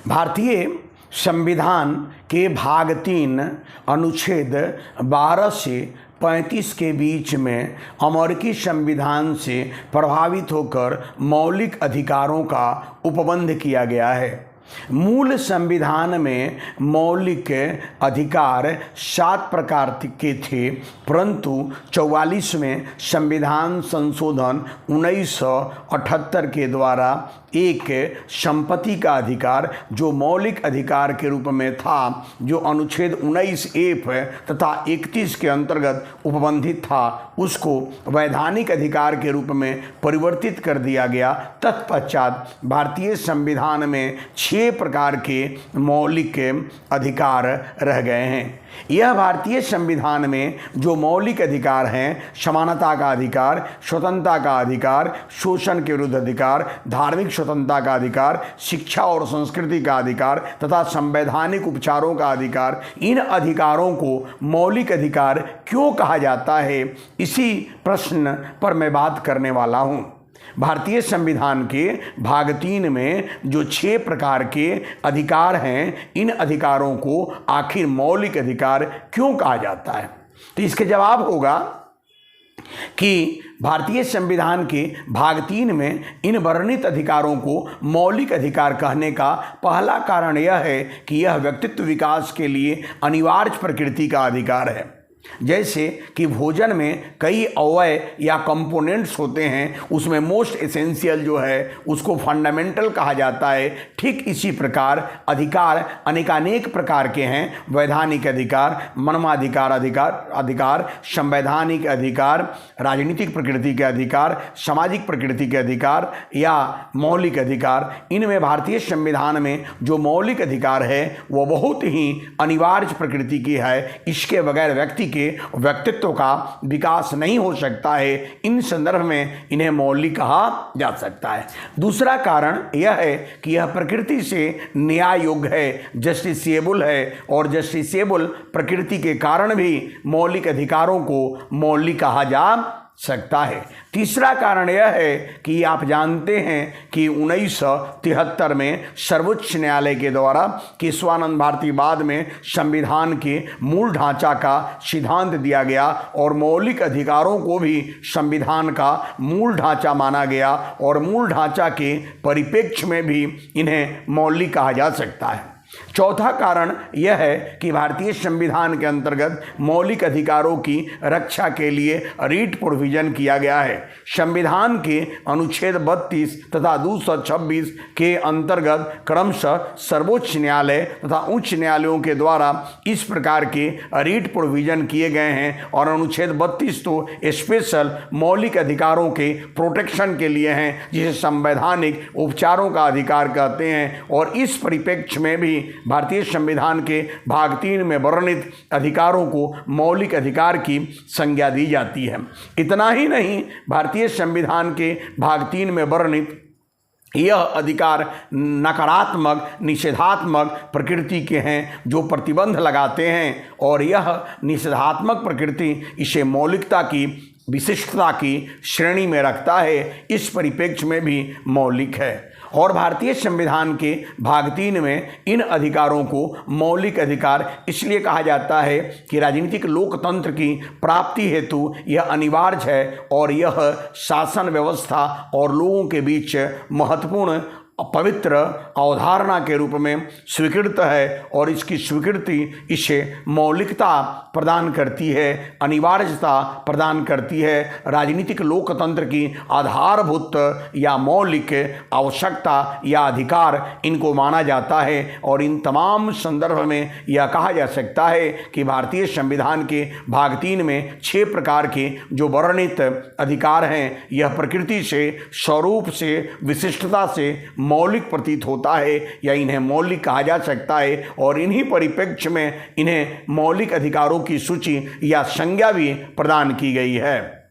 भारतीय संविधान के भाग 3 अनुच्छेद 12 से 35 के बीच में अमेरिकी संविधान से प्रभावित होकर मौलिक अधिकारों का उपबंध किया गया है। मूल संविधान में मौलिक अधिकार 7 प्रकार के थे, परंतु 44वें संविधान संशोधन 1978 के द्वारा एक संपत्ति का अधिकार जो मौलिक अधिकार के रूप में था, जो अनुच्छेद 19F तथा 31 के अंतर्गत उपबंधित था, उसको वैधानिक अधिकार के रूप में परिवर्तित कर दिया गया। तत्पश्चात भारतीय संविधान में 6 प्रकार के मौलिक अधिकार रह गए हैं। यह भारतीय संविधान में जो मौलिक अधिकार हैं, समानता का अधिकार, स्वतंत्रता का अधिकार, शोषण के विरुद्ध अधिकार, धार्मिक स्वतंत्रता का अधिकार, शिक्षा और संस्कृति का अधिकार तथा संवैधानिक उपचारों का अधिकार, इन अधिकारों को मौलिक अधिकार क्यों कहा जाता है, इसी प्रश्न पर मैं बात करने वाला हूँ। भारतीय संविधान के भाग 3 में जो 6 प्रकार के अधिकार हैं, इन अधिकारों को आखिर मौलिक अधिकार क्यों कहा जाता है? तो इसके जवाब होगा कि भारतीय संविधान के भाग 3 में इन वर्णित अधिकारों को मौलिक अधिकार कहने का पहला कारण यह है कि यह व्यक्तित्व विकास के लिए अनिवार्य प्रकृति का अधिकार है। जैसे कि भोजन में कई अवयव या कंपोनेंट्स होते हैं, उसमें मोस्ट एसेंशियल जो है उसको फंडामेंटल कहा जाता है। ठीक इसी प्रकार अधिकार अनेकानेक प्रकार के हैं। वैधानिक अधिकार, मानवाधिकार अधिकार, संवैधानिक अधिकार, राजनीतिक प्रकृति के अधिकार, सामाजिक प्रकृति के अधिकार या मौलिक अधिकार। इनमें भारतीय संविधान में जो मौलिक अधिकार है वह बहुत ही अनिवार्य प्रकृति की है। इसके बगैर व्यक्ति के व्यक्तित्व का विकास नहीं हो सकता है। इन संदर्भ में इन्हें मौलिक कहा जा सकता है। दूसरा कारण यह है कि यह प्रकृति से न्याय योग्य है, जस्टिसेबल है, और जस्टिसेबल प्रकृति के कारण भी मौलिक अधिकारों को मौलिक कहा जा सकता है। तीसरा कारण यह है कि आप जानते हैं कि 1973 में सर्वोच्च न्यायालय के द्वारा केशवानंद भारती बाद में संविधान के मूल ढांचा का सिद्धांत दिया गया और मौलिक अधिकारों को भी संविधान का मूल ढांचा माना गया और मूल ढांचा के परिप्रेक्ष्य में भी इन्हें मौलिक कहा जा सकता है। चौथा कारण यह है कि भारतीय संविधान के अंतर्गत मौलिक अधिकारों की रक्षा के लिए रीट प्रोविजन किया गया है। संविधान के अनुच्छेद 32 तथा 226 के अंतर्गत क्रमशः सर्वोच्च न्यायालय तथा उच्च न्यायालयों के द्वारा इस प्रकार के रीट प्रोविजन किए गए हैं और अनुच्छेद 32 तो स्पेशल मौलिक अधिकारों के प्रोटेक्शन के लिए हैं, जिसे संवैधानिक उपचारों का अधिकार कहते हैं। और इस परिप्रेक्ष्य में भी भारतीय संविधान के भाग 3 में वर्णित अधिकारों को मौलिक अधिकार की संज्ञा दी जाती है। इतना ही नहीं, भारतीय संविधान के भाग 3 में वर्णित यह अधिकार नकारात्मक, निषेधात्मक प्रकृति के हैं जो प्रतिबंध लगाते हैं, और यह निषेधात्मक प्रकृति इसे मौलिकता की, विशिष्टता की श्रेणी में रखता है। इस परिप्रेक्ष्य में भी मौलिक है। और भारतीय संविधान के भाग 3 में इन अधिकारों को मौलिक अधिकार इसलिए कहा जाता है कि राजनीतिक लोकतंत्र की प्राप्ति हेतु यह अनिवार्य है और यह शासन व्यवस्था और लोगों के बीच महत्वपूर्ण पवित्र अवधारणा के रूप में स्वीकृत है और इसकी स्वीकृति इसे मौलिकता प्रदान करती है, अनिवार्यता प्रदान करती है। राजनीतिक लोकतंत्र की आधारभूत या मौलिक आवश्यकता या अधिकार इनको माना जाता है। और इन तमाम संदर्भ में यह कहा जा सकता है कि भारतीय संविधान के भाग 3 में 6 प्रकार के जो वर्णित अधिकार हैं, यह प्रकृति से, स्वरूप से, विशिष्टता से मौलिक प्रतीत होता है या इन्हें मौलिक कहा जा सकता है। और इन्हीं परिप्रेक्ष्य में इन्हें मौलिक अधिकारों की सूची या संज्ञा भी प्रदान की गई है।